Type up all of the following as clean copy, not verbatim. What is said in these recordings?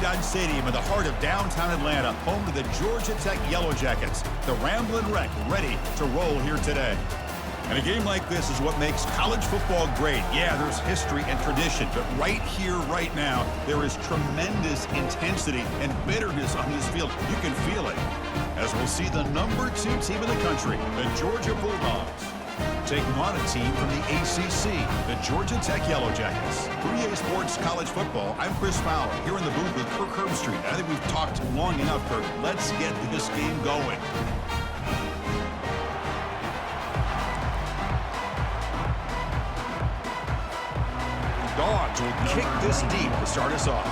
Dodge Stadium in the heart of downtown Atlanta, home to the Georgia Tech Yellow Jackets. The Ramblin' Wreck ready to roll here today. And a game like this is what makes college football great. Yeah, there's history and tradition, but right here, right now, there is tremendous intensity and bitterness on this field. You can feel it. As we'll see the #2 team in the country, the Georgia Bulldogs, taking on a team from the ACC, the Georgia Tech Yellow Jackets. For EA Sports College Football, I'm Chris Fowler, here in the booth with Kirk Herbstreit. I think we've talked long enough, Kirk. Let's get this game going. Dogs will kick this deep to start us off.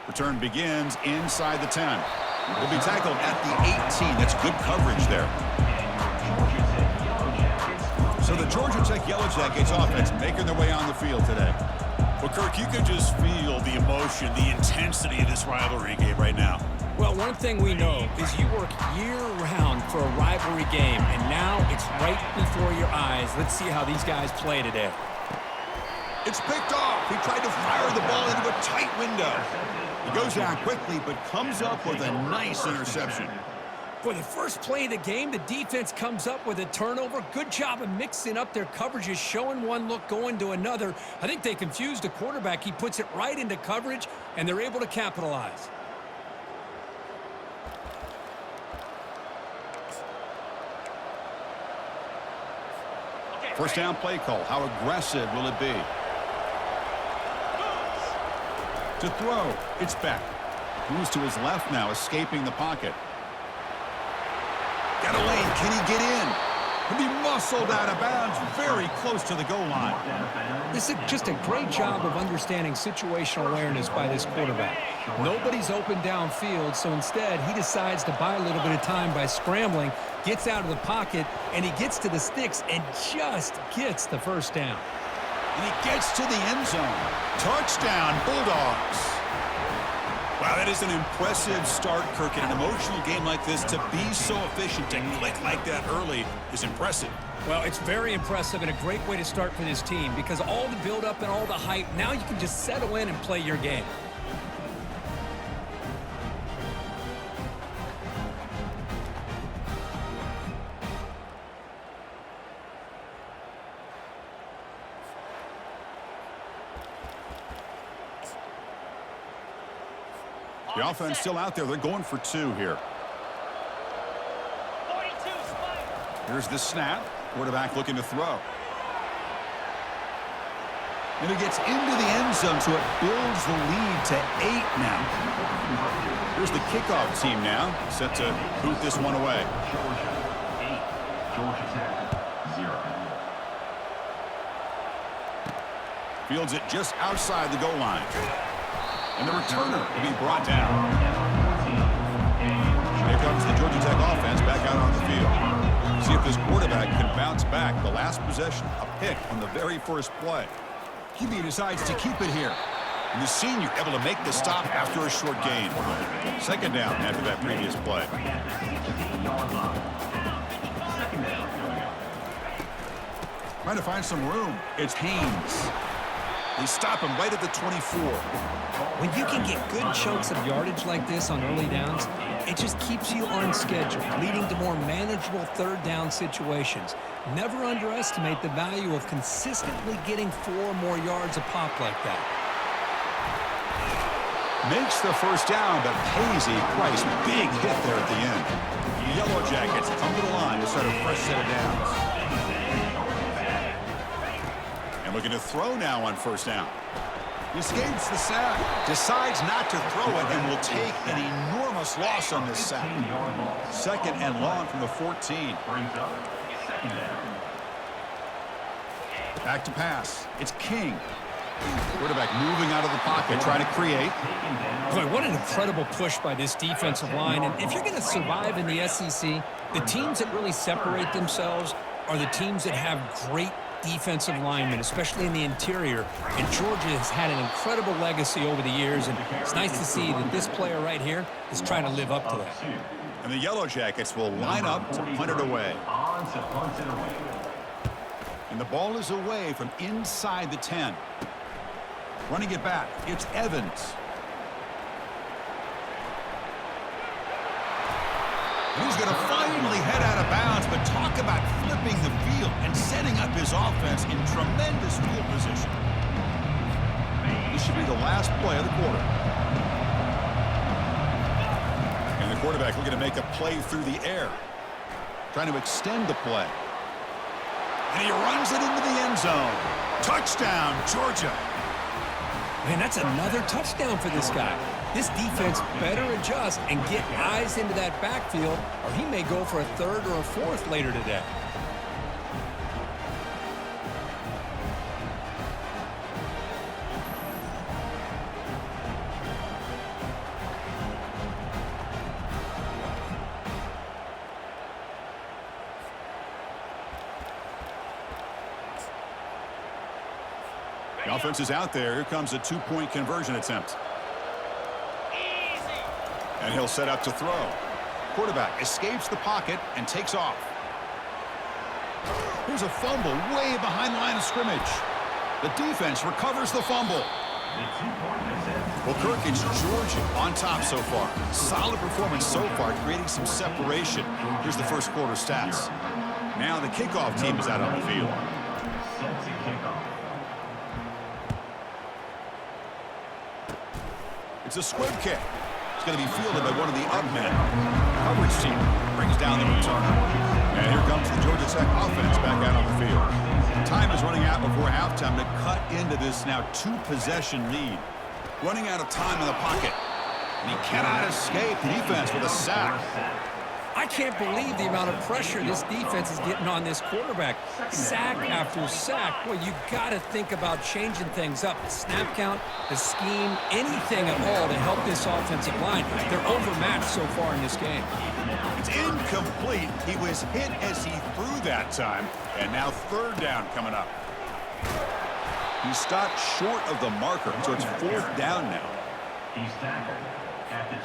Return begins inside the 10. Will be tackled at the 18. That's good coverage there. So the Georgia Tech Yellow Jackets offense making their way on the field today. Well, Kirk, you can just feel the emotion, the intensity of this rivalry game right now. Well, one thing we know is you work year-round for a rivalry game, and now it's right before your eyes. Let's see how these guys play today. It's picked off. He tried to fire the ball into a tight window. He goes down quickly, but comes up with a nice interception. For the first play of the game, the defense comes up with a turnover. Good job of mixing up their coverages, showing one look, going to another. I think they confused the quarterback. He puts it right into coverage, and they're able to capitalize. First down play call. How aggressive will it be? To throw, it's back. Moves to his left now, escaping the pocket. Got a lane, can he get in? He'll be muscled out of bounds, very close to the goal line. This is just a great job of understanding situational awareness by this quarterback. Nobody's open downfield, so instead he decides to buy a little bit of time by scrambling, gets out of the pocket, and he gets to the sticks and just gets the first down. And he gets to the end zone. Touchdown, Bulldogs. Wow, that is an impressive start, Kirk. In an emotional game like this, to be so efficient, to click like that early is impressive. Well, it's very impressive and a great way to start for this team because all the build-up and all the hype, now you can just settle in and play your game. The offense still out there. They're going for 2 here. Here's the snap. Quarterback looking to throw. And he gets into the end zone, so it builds the lead to 8 now. Here's the kickoff team now, set to boot this one away. Georgia Tech 0. Fields it just outside the goal line. And the returner will be brought down. Here comes the Georgia Tech offense back out on the field. See if this quarterback can bounce back. The last possession, a pick on the very first play. QB decides to keep it here. And the senior able to make the stop after a short gain. Second down after that previous play. Trying to find some room. It's Haynes. They stop him right at the 24. When you can get good chunks of yardage like this on early downs, it just keeps you on schedule, leading to more manageable third down situations. Never underestimate the value of consistently getting 4 more yards a pop like that. Makes the first down, but pays a price. Big hit there at the end. The Yellow Jackets come to the line to start a fresh set of downs. And looking to throw now on first down. He escapes the sack, decides not to throw it, and will take an enormous loss on this sack. Second and long from the 14. Back to pass. It's King. Quarterback moving out of the pocket, trying to create. Boy, what an incredible push by this defensive line. And if you're going to survive in the SEC, the teams that really separate themselves are the teams that have great defensive linemen, especially in the interior. And Georgia has had an incredible legacy over the years, and it's nice to see that this player right here is trying to live up to that. And the Yellow Jackets will line up to punt it away. And the ball is away from inside the 10. Running it back, it's Evans. And he's going to finally head out of bounds, but talk about flipping the field and setting up his offense in tremendous field position. This should be the last play of the quarter. And the quarterback looking to make a play through the air. Trying to extend the play. And he runs it into the end zone. Touchdown, Georgia. Man, that's another touchdown for this guy. This defense better adjust and get eyes into that backfield, or he may go for a third or a fourth later today. The offense is out there. Here comes a two-point conversion attempt. And he'll set up to throw. Quarterback escapes the pocket and takes off. Here's a fumble way behind the line of scrimmage. The defense recovers the fumble. Well, Kirk, it's Georgia on top so far. Solid performance so far, creating some separation. Here's the first quarter stats. Now the kickoff team is out on the field. It's a squib kick. It's going to be fielded by one of the up men. Coverage team brings down the return. And here comes the Georgia Tech offense back out on the field. Time is running out before halftime to cut into this now two-possession lead. Running out of time in the pocket. And he cannot escape the defense with a sack. I can't believe the amount of pressure this defense is getting on this quarterback. Sack after sack. Well, you got to think about changing things up. The snap count, the scheme, anything at all to help this offensive line. They're overmatched so far in this game. It's incomplete. He was hit as he threw that time. And now third down coming up. He stopped short of the marker, so it's fourth down now. He's tackled.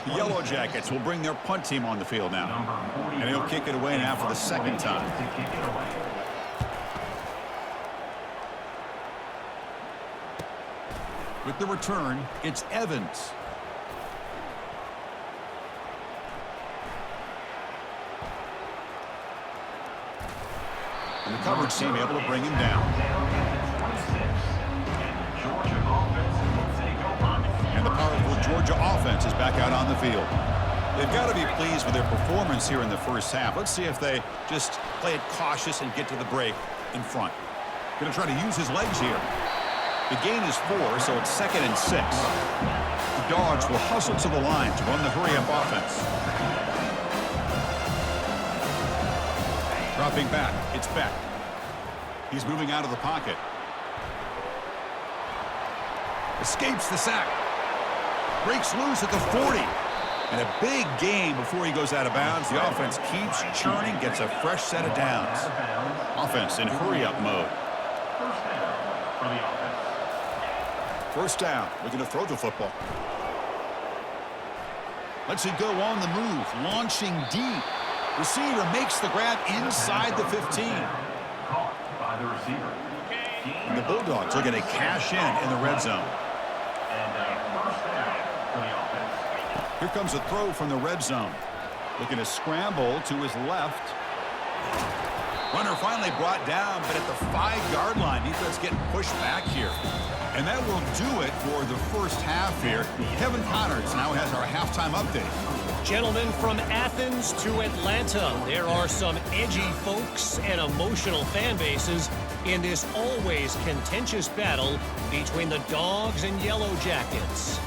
The Yellow Jackets will bring their punt team on the field now. And he'll kick it away now for the second time. With the return, it's Evans. And the coverage team able to bring him down. And the powerful Georgia offense is back out on the field. They've got to be pleased with their performance here in the first half. Let's see if they just play it cautious and get to the break in front. Going to try to use his legs here. The gain is 4, so it's 2nd and 6. The Dogs will hustle to the line to run the hurry-up offense. Dropping back, it's Beck. He's moving out of the pocket. Escapes the sack. Breaks loose at the 40. And a big gain before he goes out of bounds. The offense keeps churning, gets a fresh set of downs. Offense in hurry-up mode. First down, looking to throw the football. Lets it go on the move, launching deep. Receiver makes the grab inside the 15. And the Bulldogs looking to cash in the red zone. Here comes a throw from the red zone. Looking to scramble to his left. Runner finally brought down, but at the 5-yard line, defense getting pushed back here. And that will do it for the first half here. Kevin Connors now has our halftime update. Gentlemen, from Athens to Atlanta, there are some edgy folks and emotional fan bases in this always contentious battle between the Dogs and Yellow Jackets.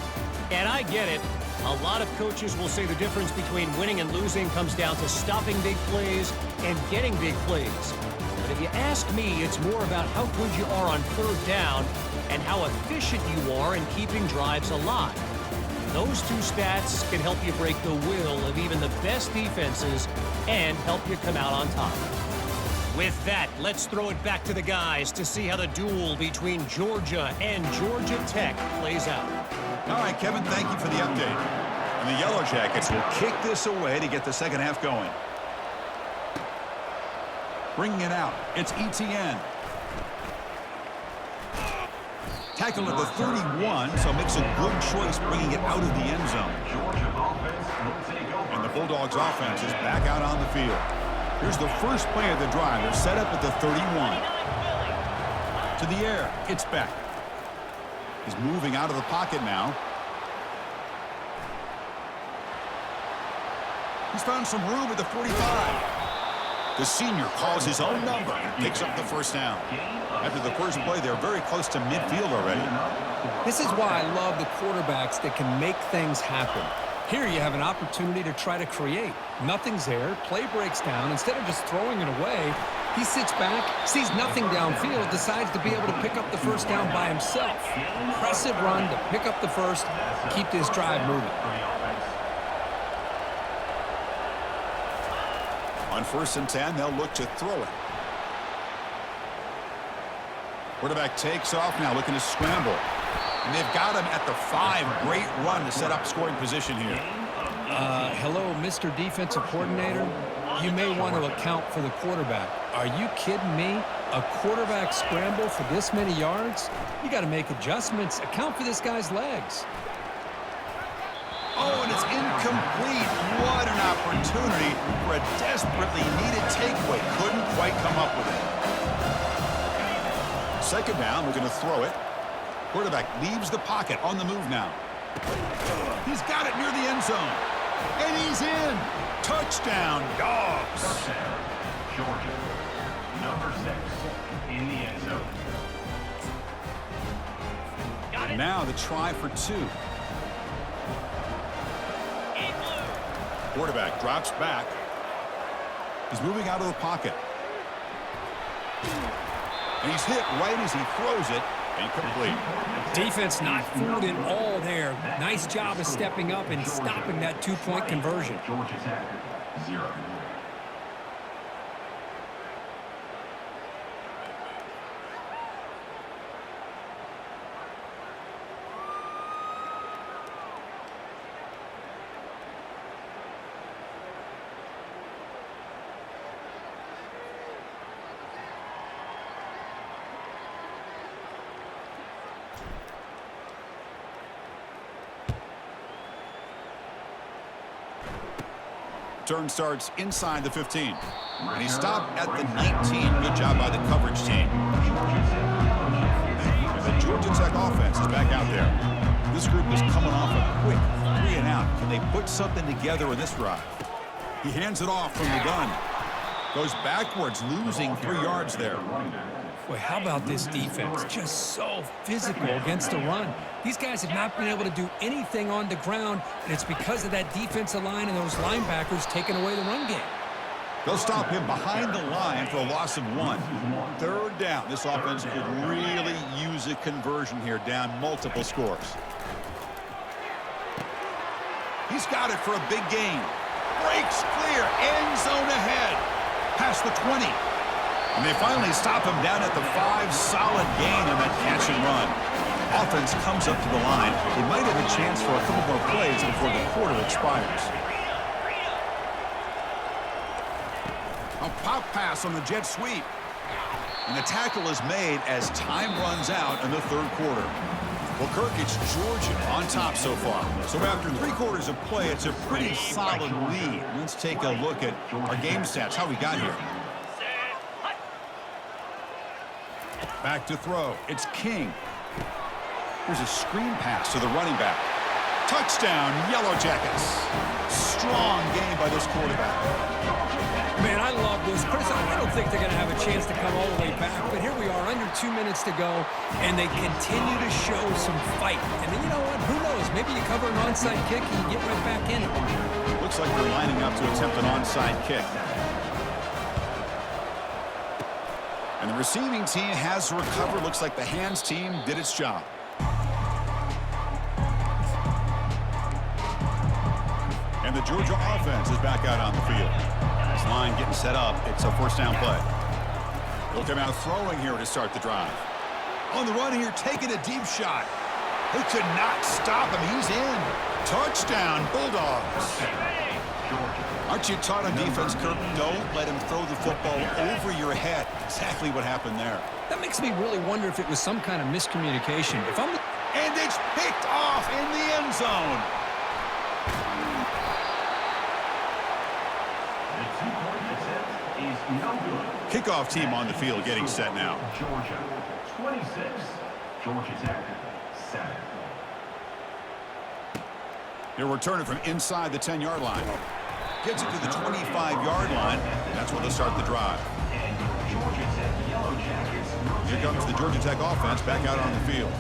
And I get it. A lot of coaches will say the difference between winning and losing comes down to stopping big plays and getting big plays. But if you ask me, it's more about how good you are on third down and how efficient you are in keeping drives alive. Those two stats can help you break the will of even the best defenses and help you come out on top. With that, let's throw it back to the guys to see how the duel between Georgia and Georgia Tech plays out. All right, Kevin, thank you for the update. And the Yellow Jackets will kick this away to get the second half going. Bringing it out, it's ETN. Tackled at the 31, so makes a good choice bringing it out of the end zone. And the Bulldogs offense is back out on the field. Here's the first play of the drive. They're set up at the 31. To the air, it's back. He's moving out of the pocket now. He's found some room at the 45. The senior calls his own number and picks up the first down. After the first play, they're very close to midfield already. This is why I love the quarterbacks that can make things happen. Here you have an opportunity to try to create. Nothing's there. Play breaks down. Instead of just throwing it away, he sits back, sees nothing downfield, decides to be able to pick up the first down by himself. Impressive run to pick up the first, keep this drive moving. On 1st and 10, they'll look to throw it. Quarterback takes off now, looking to scramble. And they've got him at the 5. Great run to set up scoring position here. Hello, Mr. Defensive Coordinator. You may want to account for the quarterback. Are you kidding me? A quarterback scramble for this many yards? You got to make adjustments. Account for this guy's legs. Oh, and it's incomplete. What an opportunity for a desperately needed takeaway. Couldn't quite come up with it. Second down, we're going to throw it. Quarterback leaves the pocket, on the move now. He's got it near the end zone. And he's in. Touchdown, Dogs. Georgia, number 6 in the end zone. Now the try for 2. Quarterback drops back. He's moving out of the pocket. And he's hit right as he throws it. Incomplete. Defense not fooled at all there. Nice job of stepping up and stopping that 2-point conversion. Georgia Tech, 0. Turn starts inside the 15. And he stopped at the 19. Good job by the coverage team. And the Georgia Tech offense is back out there. This group is coming off a quick 3 and out. Can they put something together in this drive? He hands it off from the gun. Goes backwards, losing 3 yards there. Boy, how about this defense? Just so physical against the run. These guys have not been able to do anything on the ground, and it's because of that defensive line and those linebackers taking away the run game. They'll stop him behind the line for a loss of 1. Third down. This offense could really use a conversion here, down multiple scores. He's got it for a big gain. Breaks clear. End zone ahead. Past the 20. And they finally stop him down at the 5. Solid gain on that catch and run. Offense comes up to the line. They might have a chance for a couple more plays before the quarter expires. A pop pass on the jet sweep. And the tackle is made as time runs out in the third quarter. Well, Kirk, it's Georgia on top so far. So after 3 quarters of play, it's a pretty solid lead. Let's take a look at our game stats, how we got here. Back to throw. It's King. Here's a screen pass to the running back. Touchdown, Yellow Jackets. Strong game by this quarterback. Man, I love this. Chris, I don't think they're going to have a chance to come all the way back, but here we are, under 2 minutes to go, and they continue to show some fight. And then, you know what? Who knows? Maybe you cover an onside kick and you get right back in it. Looks like they're lining up to attempt an onside kick. And the receiving team has to recover. Looks like the hands team did its job. And the Georgia offense is back out on the field. This line getting set up. It's a first down play. They'll come out throwing here to start the drive. On the run here, taking a deep shot. They could not stop him. He's in. Touchdown, Bulldogs. Aren't you taught on defense, Kirk? Don't let him throw the football over your head. Exactly what happened there. That makes me really wonder if it was some kind of miscommunication. And it's picked off in the end zone. The two-point attempt is no good. Kickoff team on the field getting set now. Georgia, 26. Georgia Tech, 7. He'll return it from inside the 10-yard line. Gets it to the 25-yard line. That's where they'll start the drive. And Georgia Tech Yellow Jackets. Here comes the Georgia Tech offense back out on the field.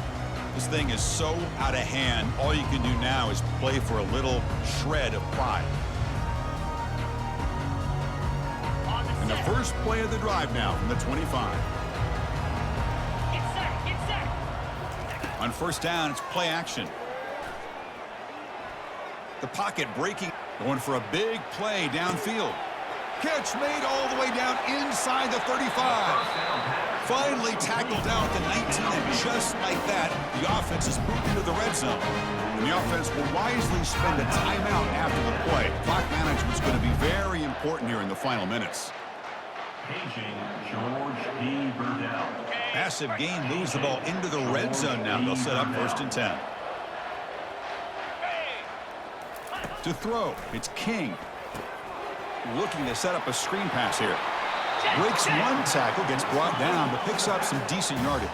This thing is so out of hand. All you can do now is play for a little shred of pride. And the first play of the drive now from the 25. On first down, it's play action. The pocket breaking. Going for a big play downfield. Catch made all the way down inside the 35. Finally tackled down at the 19, and just like that, the offense is moved into the red zone. And the offense will wisely spend a timeout after the play. Clock management is going to be very important here in the final minutes. Paging George P. Burdell. Massive gain moves the ball into the red zone now. They'll set up first and 10. To throw, it's King. Looking to set up a screen pass here. Breaks one tackle, gets brought down, but picks up some decent yardage.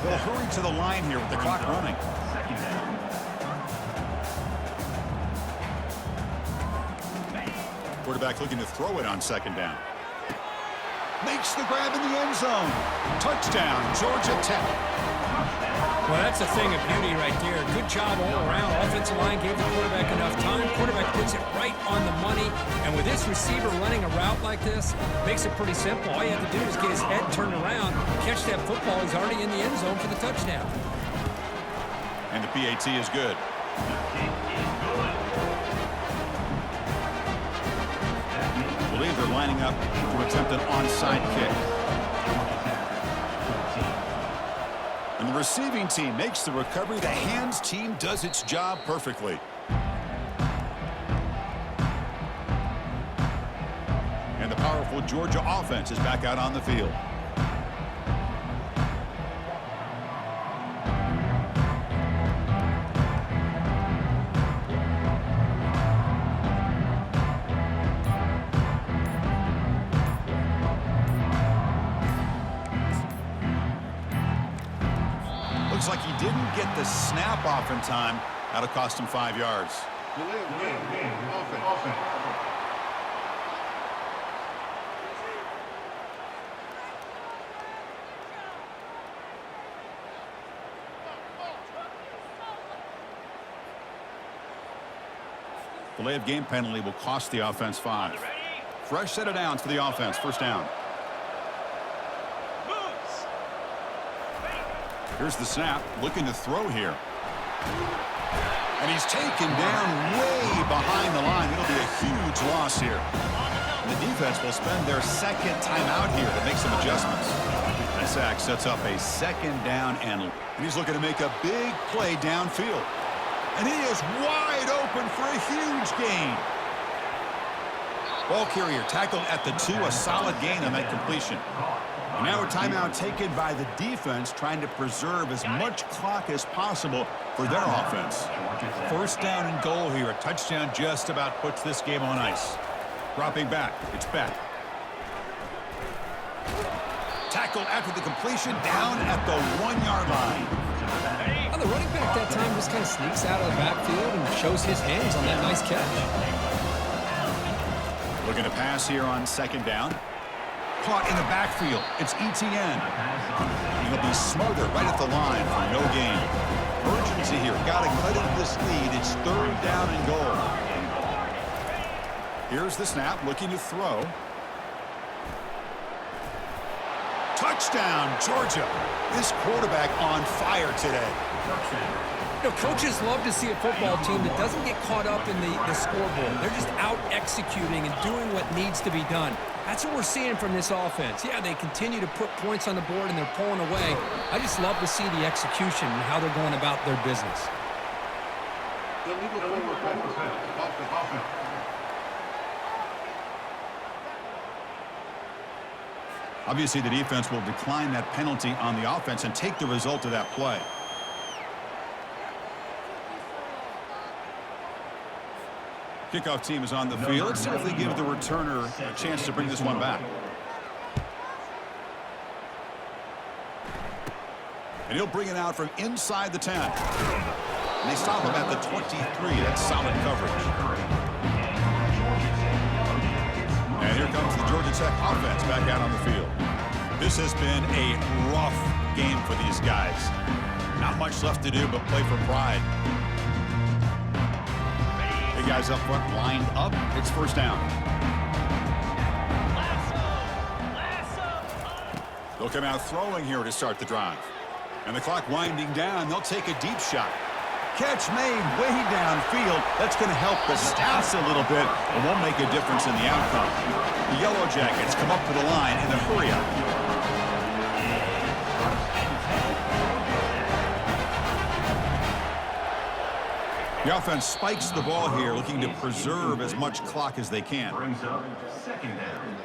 They'll hurry to the line here with the clock running. Quarterback looking to throw it on second down. Makes the grab in the end zone. Touchdown, Georgia Tech. Well, that's a thing of beauty right there. Good job all around. Offensive line gave the quarterback enough time. Quarterback puts it right on the money. And with this receiver running a route like this, makes it pretty simple. All you have to do is get his head turned around, catch that football. He's already in the end zone for the touchdown. And the PAT is good. I believe they're lining up to attempt an onside kick. And the receiving team makes the recovery. The hands team does its job perfectly. And the powerful Georgia offense is back out on the field. Looks like he didn't get the snap off in time. That'll cost him 5 yards. Delay of game penalty will cost the offense 5. Fresh set of downs for the offense. First down. Here's the snap, looking to throw here. And he's taken down way behind the line. It'll be a huge loss here. And the defense will spend their second timeout here to make some adjustments. That sack sets up a second down, and he's looking to make a big play downfield. And he is wide open for a huge gain. Ball carrier tackled at the 2, a solid gain on that completion. And now a timeout taken by the defense, trying to preserve as much clock as possible for their offense. First down and goal here. A touchdown just about puts this game on ice. Dropping back. It's back. Tackled after the completion down at the 1-yard line. Well, the running back that time just kind of sneaks out of the backfield and shows his hands on that nice catch. Looking to pass here on second down. Caught in the backfield. It's ETN. He'll be smothered right at the line for no gain. Urgency here. Got to cut into this lead. It's third down and goal. Here's the snap. Looking to throw. Touchdown, Georgia. This quarterback on fire today. You know, coaches love to see a football team that doesn't get caught up in the scoreboard. They're just out executing and doing what needs to be done. That's what we're seeing from this offense. Yeah, they continue to put points on the board and they're pulling away. I just love to see the execution and how they're going about their business. Obviously, the defense will decline that penalty on the offense and take the result of that play. Kickoff team is on the field. Let's see if they give the returner a chance to bring this one back. And he'll bring it out from inside the 10. And they stop him at the 23. That's solid coverage. And here comes the Georgia Tech offense back out on the field. This has been a rough game for these guys. Not much left to do but play for pride. Big guys up front lined up. It's first down. They'll come out throwing here to start the drive. And the clock winding down. They'll take a deep shot. Catch made way downfield. That's going to help the stats a little bit and won't make a difference in the outcome. The Yellow Jackets come up to the line in a hurry-up. The offense spikes the ball here, looking to preserve as much clock as they can. Brings up second down.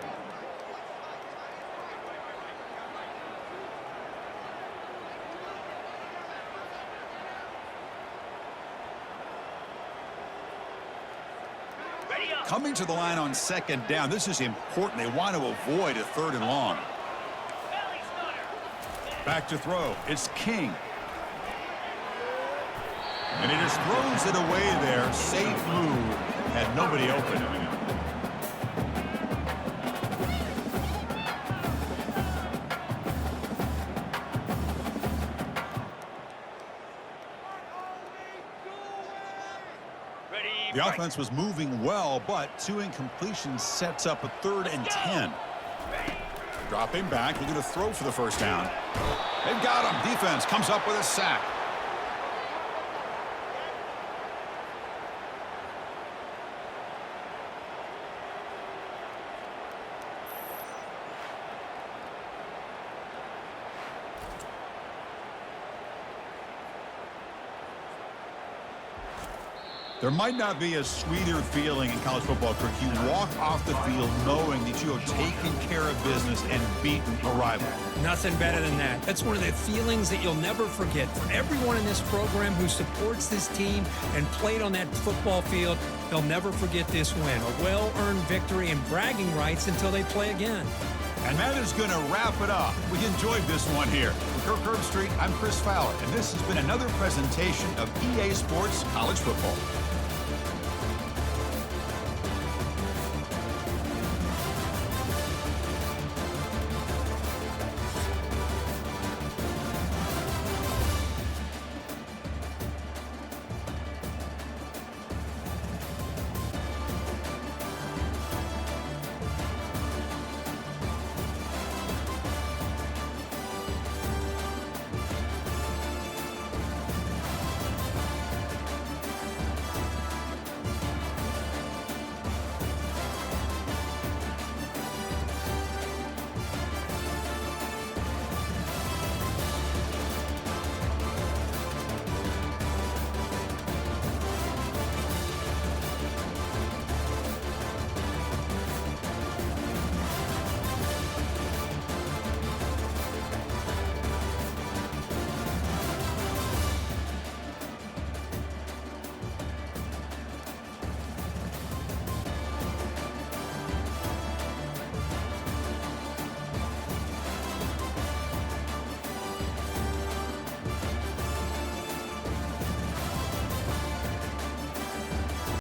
Coming to the line on second down. This is important. They want to avoid a 3rd and long. Back to throw. It's King. And he just throws it away there. Safe move. Had nobody open. The offense was moving well, but 2 incompletions sets up a 3rd and 10. Dropping back, looking to throw for the first down. They've got him. Defense comes up with a sack. There might not be a sweeter feeling in college football, Kirk. You walk off the field knowing that you have taken care of business and beaten a rival. Nothing better than that. That's one of the feelings that you'll never forget. For everyone in this program who supports this team and played on that football field, they'll never forget this win. A well-earned victory and bragging rights until they play again. And that is going to wrap it up. We enjoyed this one here. From Kirk Herbstreit, I'm Chris Fowler, and this has been another presentation of EA Sports College Football.